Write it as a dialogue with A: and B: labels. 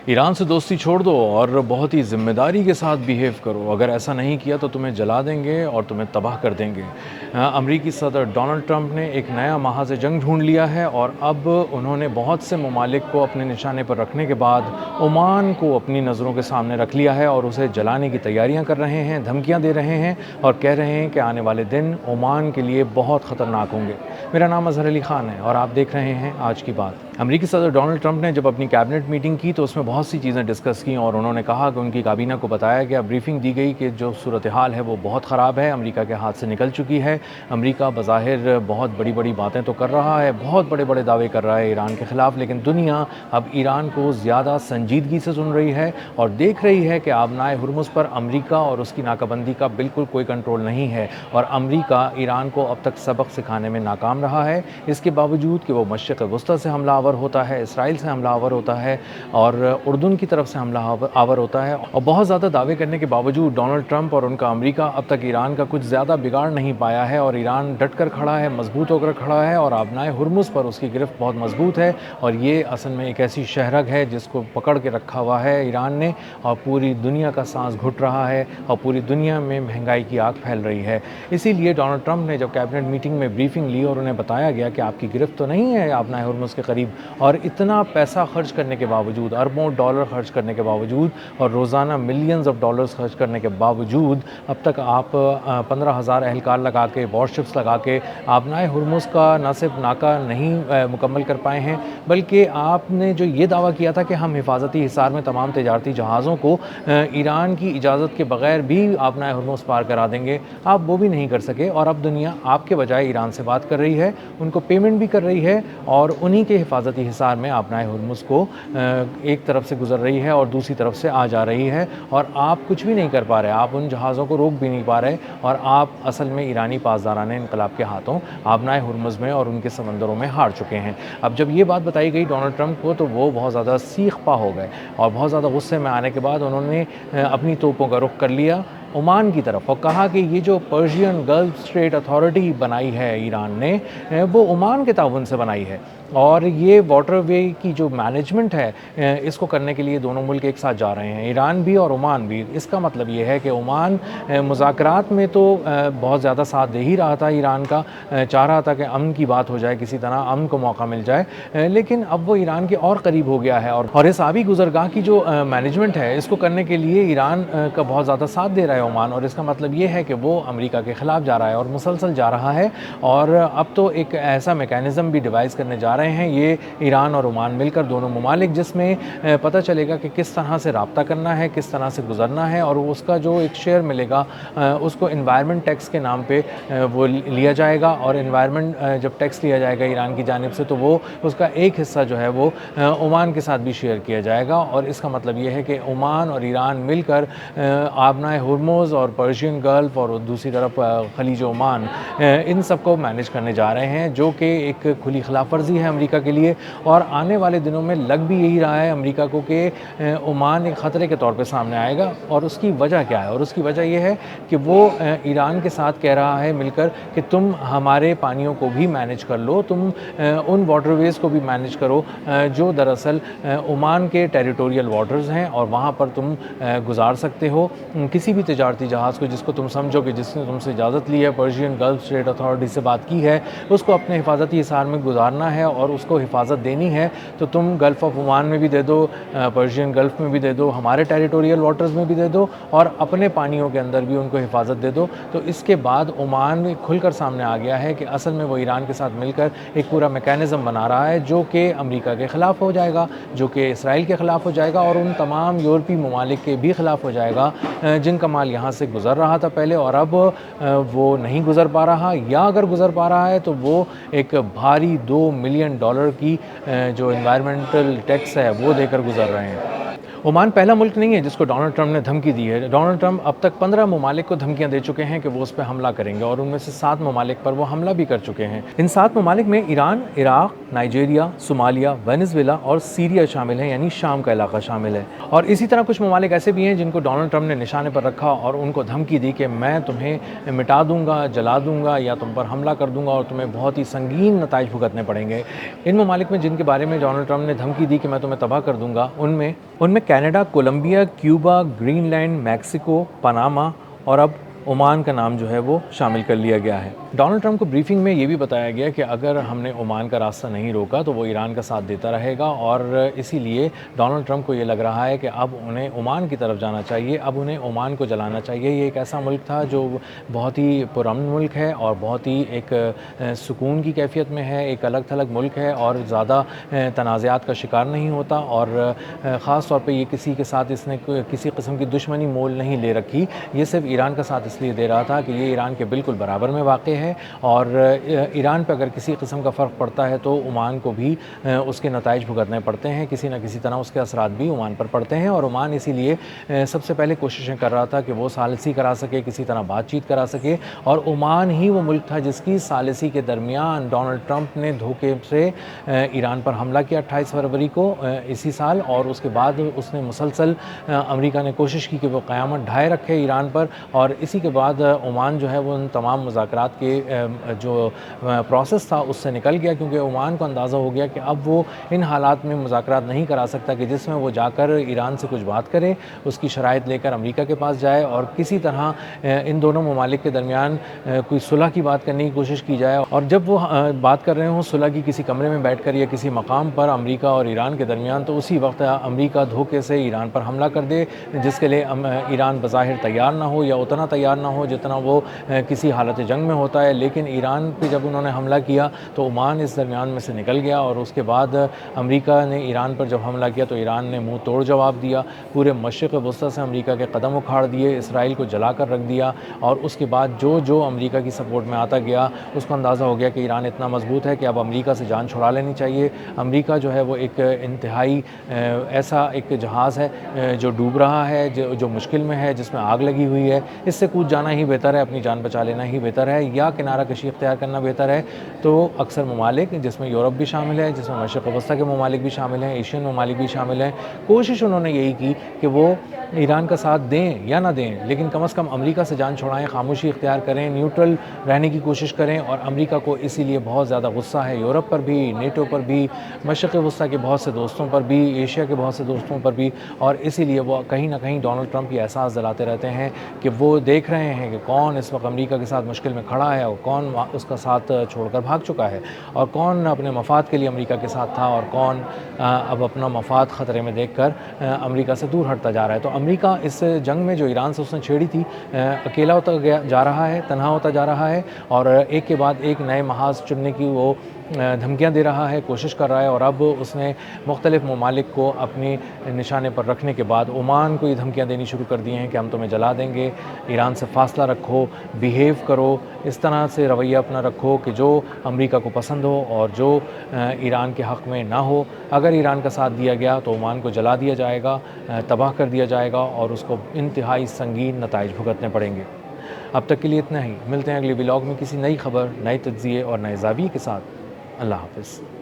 A: Iran से दोस्ती छोड़ दो और बहुत ही ज़िम्मेदारी के साथ बिहेव करो। अगर ऐसा नहीं किया तो तुम्हें जला देंगे और तुम्हें तबाह कर देंगे। अमरीकी सदर डोनाल्ड ट्रंप ने एक नया महाज़ जंग ढूंढ लिया है और अब उन्होंने बहुत से ममालिक को अपने निशाने पर रखने के बाद ओमान को अपनी नज़रों के सामने रख लिया है और उसे जलाने की तैयारियां कर रहे हैं, धमकियां दे रहे हैं और कह रहे हैं कि आने वाले दिन ओमान के लिए बहुत ख़तरनाक होंगे। मेरा नाम अज़हर अली ख़ान है और आप देख रहे हैं आज की बात। अमरीकी सदर डोनाल्ड ट्रंप ने जब अपनी कैबिनेट मीटिंग की तो उसमें बहुत सी चीज़ें डिस्कस की और उन्होंने कहा कि उनकी काबीना को बताया गया, ब्रीफिंग दी गई कि जो सूरत हाल है वो बहुत ख़राब है, अमेरिका के हाथ से निकल चुकी है। अमेरिका बज़ाहिर बहुत बड़ी बड़ी बातें तो कर रहा है, बहुत बड़े बड़े दावे कर रहा है ईरान के ख़िलाफ़, लेकिन दुनिया अब ईरान को ज़्यादा संजीदगी से सुन रही है और देख रही है कि आबनाए हुर्मुज़ पर अमेरिका और उसकी नाकाबंदी का बिल्कुल कोई कंट्रोल नहीं है और अमेरिका ईरान को अब तक सबक सिखाने में नाकाम रहा है। इसके बावजूद कि वो मशरिक़ वस्ता से हमलावर होता है, इसराइल से हमलावर होता है और उर्दून की तरफ से हमलावर होता है और बहुत ज़्यादा दावे करने के बावजूद डोनाल्ड ट्रंप और उनका अमेरिका अब तक ईरान का कुछ ज़्यादा बिगाड़ नहीं पाया है और ईरान डट कर खड़ा है, मजबूत होकर खड़ा है और आबनाए हुर्मुज़ पर उसकी गिरफ्त बहुत मजबूत है और ये असल में एक ऐसी शहरग है जिसको पकड़ के रखा हुआ है ईरान ने और पूरी दुनिया का सांस घुट रहा है और पूरी दुनिया में महंगाई की आग फैल रही है। इसीलिए डोनाल्ड ट्रंप ने जब कैबिनेट मीटिंग में ब्रीफिंग ली और उन्हें बताया गया कि आपकी गिरफ्त तो नहीं है आबनाए हुर्मुज़ के करीब, और इतना पैसा खर्च करने के बावजूद, अरबों डॉलर खर्च करने के बावजूद और रोज़ाना मिलियंस ऑफ डॉलर्स खर्च करने के बावजूद अब तक आप 15,000 एहलकार लगा के, वॉरशिप्स लगा के आबनाए हुर्मुज़ का न सिर्फ नाका नहीं मुकम्मल कर पाए हैं, बल्कि आपने जो ये दावा किया था कि हम हिफाजती हिसार में तमाम तजारती जहाज़ों को ईरान की इजाज़त के बगैर भी आबनाए हुर्मुज़ पार करा देंगे, आप वो भी नहीं कर सके और अब दुनिया आपके बजाय ईरान से बात कर रही है, उनको पेमेंट भी कर रही है और उन्हीं के हिफाजती हिसार में आबनाए हुर्मुज़ को एक तरफ से गुजर रही है और दूसरी तरफ से आ जा रही है और आप कुछ भी नहीं कर पा रहे, आप उन जहाज़ों को रोक भी नहीं पा रहे और आप असल में ईरानी पासदाराने इनकलाब के हाथों आबनाए हुर्मुज़ में और उनके समंदरों में हार चुके हैं। अब जब ये बात बताई गई डोनाल्ड ट्रंप को तो वो बहुत ज़्यादा सीख पा हो गए और बहुत ज़्यादा गुस्से में आने के बाद उन्होंने अपनी तोपों का रुख कर लिया ओमान की तरफ और कहा कि ये जो पर्शियन गल्फ स्ट्रेट अथॉरिटी बनाई है ईरान ने, वो ओमान के ताउन से बनाई है और ये वाटरवे की जो मैनेजमेंट है इसको करने के लिए दोनों मुल्क एक साथ जा रहे हैं, ईरान भी और ओमान भी। इसका मतलब ये है कि ओमान मुज़ाकरात में तो बहुत ज़्यादा साथ दे ही रहा था ईरान का, चाह रहा था कि अमन की बात हो जाए, किसी तरह अमन को मौका मिल जाए, लेकिन अब वो ईरान के और करीब हो गया है और इस आबी गुजरगाह की जो मैनेजमेंट है इसको करने के लिए ईरान का बहुत ज़्यादा साथ दे रहा है ओमान और इसका मतलब ये है कि वो अमेरिका के ख़िलाफ़ जा रहा है और मुसलसल जा रहा है और अब तो एक ऐसा मैकेनिज़्म भी डिवाइस करने जा रहे हैं ये ईरान और ओमान मिलकर, दोनों ममालिक, जिसमें पता चलेगा कि किस तरह से रब्ता करना है, किस तरह से गुजरना है और उसका जो एक शेयर मिलेगा उसको इन्वायरमेंट टैक्स के नाम पे वो लिया जाएगा और इन्वायरमेंट जब टैक्स लिया जाएगा ईरान की जानिब से तो वो उसका एक हिस्सा जो है वो ओमान के साथ भी शेयर किया जाएगा और इसका मतलब ये है कि ओमान और ईरान मिलकर आबनाए हुर्मुज़ और पर्शियन गल्फ और दूसरी तरफ खलीज ओमान, इन सबको मैनेज करने जा रहे हैं, जो कि एक खुली खिलाफ वर्जी है अमेरिका के लिए और आने वाले दिनों में लग भी यही रहा है अमेरिका को कि ओमान एक ख़तरे के तौर पे सामने आएगा। और उसकी वजह क्या है? और उसकी वजह यह है कि वो ईरान के साथ कह रहा है मिलकर कि तुम हमारे पानियों को भी मैनेज कर लो, तुम उन वाटरवेज़ को भी मैनेज करो जो दरअसल ओमान के टेरिटोरियल वाटर्स हैं और वहाँ पर तुम गुजार सकते हो किसी भी तजारती जहाज़ को जिसको तुम समझो कि जिसने तुमसे इजाज़त ली है, पर्शियन गल्फ स्ट्रेट अथॉरिटी से बात की है, उसको अपने हिफाजती हिसार में गुजारना है और उसको हिफाजत देनी है तो तुम गल्फ़ ऑफ ओमान में भी दे दो, पर्शियन गल्फ़ में भी दे दो, हमारे टेरिटोरियल वाटर्स में भी दे दो और अपने पानियों के अंदर भी उनको हिफाजत दे दो। तो इसके बाद ओमान खुलकर सामने आ गया है कि असल में वो ईरान के साथ मिलकर एक पूरा मैकेनिज़्म बना रहा है जो कि अमेरिका के ख़िलाफ़ हो जाएगा, जो कि इसराइल के ख़िलाफ़ हो जाएगा और उन तमाम यूरोपीय ममालिक के भी ख़िलाफ़ हो जाएगा जिनका माल यहाँ से गुज़र रहा था पहले और अब वो नहीं गुज़र पा रहा, या अगर गुज़र पा रहा है तो वो एक भारी $2 मिलियन की जो एनवायरमेंटल टैक्स है वो देकर गुज़र रहे हैं। ओमान पहला मुल्क नहीं है जिसको डोनाल्ड ट्रंप ने धमकी दी है। डोनाल्ड ट्रंप अब तक 15 ममालिक को धमकियां दे चुके हैं कि वो उस पर हमला करेंगे और उनमें से 7 ममालिक पर वो हमला भी कर चुके हैं। इन 7 ममालिक में Iran, Iraq, Nigeria, Somalia, Venezuela और सीरिया शामिल हैं, यानी शाम का इलाका शामिल है। और इसी तरह कुछ ममालिक ऐसे भी हैं जिनको डोनाल्ड ट्रंप ने निशाने पर रखा और उनको धमकी दी कि मैं तुम्हें मिटा दूंगा, जला दूंगा या तुम पर हमला कर दूंगा और तुम्हें बहुत ही संगीन नताइज भुगतने पड़ेंगे। इन ममालिक में जिनके बारे में डोनाल्ड ट्रंप ने धमकी दी कि मैं तुम्हें तबाह कर दूंगा, उनमें Canada, Colombia, Cuba, Greenland, Mexico, Panama और अब ओमान का नाम जो है वो शामिल कर लिया गया है। डोनाल्ड ट्रंप को ब्रीफिंग में ये भी बताया गया कि अगर हमने ओमान का रास्ता नहीं रोका तो वो ईरान का साथ देता रहेगा और इसीलिए डोनाल्ड ट्रंप को ये लग रहा है कि अब उन्हें ओमान की तरफ जाना चाहिए, अब उन्हें ओमान को जलाना चाहिए। ये एक ऐसा मुल्क था जो बहुत ही पुरअमन मुल्क है और बहुत ही एक सुकून की कैफियत में है, एक अलग थलग मुल्क है और ज़्यादा तनाज़ात का शिकार नहीं होता और ख़ास तौर पर ये किसी के साथ इसने किसी किस्म की दुश्मनी मोल नहीं ले रखी। ये सिर्फ ईरान का साथ इसलिए दे रहा था कि ये ईरान के बिल्कुल बराबर में वाक़ है और ईरान पर अगर किसी किस्म का फ़र्क पड़ता है तो ओमान को भी उसके नताइज भुगतने पड़ते हैं, किसी न किसी तरह उसके असरात भी ओमान पर पड़ते हैं। और ओमान इसीलिए सबसे पहले कोशिशें कर रहा था कि वो सालिसी करा सके, किसी तरह बातचीत करा सके और ओमान ही वो मुल्क था जिसकी सालिसी के दरमियान डोनाल्ड ट्रंप ने धोखे से ईरान पर हमला किया 28 फरवरी को इसी साल और उसके बाद उसने मुसलसल अमेरिका ने कोशिश की कि वो क़यामत ढाए रखे ईरान पर और इसी के बाद ओमान जो है वो उन तमाम मुज़ाकरात के जो प्रोसेस था उससे निकल गया, क्योंकि ओमान को अंदाज़ा हो गया कि अब वो इन हालात में मुज़ाकरात नहीं करा सकता कि जिसमें वो जाकर ईरान से कुछ बात करे, उसकी शराइत लेकर अमेरिका के पास जाए और किसी तरह इन दोनों ममालिक के दरमियान कोई सुलह की बात करने की कोशिश की जाए। और जब वो बात कर रहे हों सुलह की किसी कमरे में बैठ कर या किसी मकाम पर अमेरिका और ईरान के दरमियान, तो उसी वक्त अमेरिका धोखे से ईरान पर हमला कर दे, जिसके लिए ईरान बज़ाहिर तैयार ना हो या उतना तैयार ना हो जितना वो किसी हालत जंग में होता है। लेकिन ईरान पे जब उन्होंने हमला किया तो ओमान इस दरमियान में से निकल गया और उसके बाद अमेरिका ने ईरान पर जब हमला किया तो ईरान ने मुंह तोड़ जवाब दिया, पूरे मशरिक़ वस्ता से अमेरिका के कदम उखाड़ दिए, इसराइल को जला कर रख दिया और उसके बाद जो अमेरिका की सपोर्ट में आता गया उसको अंदाज़ा हो गया कि ईरान इतना मजबूत है कि अब अमेरिका से जान छुड़ा लेनी चाहिए। अमेरिका जो है वो एक इंतहाई ऐसा एक जहाज़ है जो डूब रहा है, जो मुश्किल में है, जिसमें आग लगी हुई है, इससे कूद जाना ही बेहतर है, अपनी जान बचा लेना ही बेहतर है या किनारा कशी इख्तियार करना बेहतर है। तो अक्सर ममालिक जिसमें यूरोप भी शामिल है, जिसमें मशरिक़ वस्ता के ममालिक भी शामिल हैं, एशियन ममालिक भी शामिल हैं, कोशिश उन्होंने यही की कि वो ईरान का साथ दें या ना दें, लेकिन कम से कम अमेरिका से जान छुड़ाएं, खामोशी इख्तियार करें, न्यूट्रल रहने की कोशिश करें। और अमेरिका को इसीलिए बहुत ज़्यादा गुस्सा है यूरोप पर भी, नेटो पर भी, मशरिक़ वस्ता के बहुत से दोस्तों पर भी, एशिया के बहुत से दोस्तों पर भी, और इसीलिए वो कहीं ना कहीं डोनाल्ड ट्रंप ये एहसास दिलाते रहते हैं कि वो देख रहे हैं कि कौन इस वक्त अमेरिका के साथ मुश्किल में खड़ा है और कौन उसका साथ छोड़कर भाग चुका है और कौन अपने मफाद के लिए अमेरिका के साथ था और कौन अब अपना मफाद ख़तरे में देखकर अमेरिका से दूर हटता जा रहा है। तो अमेरिका इस जंग में जो ईरान से उसने छेड़ी थी अकेला होता जा रहा है, तनहा होता जा रहा है और एक के बाद एक नए महाज चुनने की वो धमकियां दे रहा है, कोशिश कर रहा है। और अब उसने मुख्तलिफ ममालिक को अपने निशाने पर रखने के बाद ओमान को ये धमकियां देनी शुरू कर दी हैं कि हम तुम्हें जला देंगे, ईरान से फासला रखो, बिहेव करो, इस तरह से रवैया अपना रखो कि जो अमेरिका को पसंद हो और जो ईरान के हक़ में ना हो। अगर ईरान का साथ दिया गया तो ओमान को जला दिया जाएगा, तबाह कर दिया जाएगा और उसको इंतहाई संगीन नताइज भुगतने पड़ेंगे। अब तक के लिए इतना ही, मिलते हैं अगले व्लॉग में किसी नई खबर, नए तज्ज़िये और नए ज़ाविये के साथ। अल्लाह हाफ़िज़।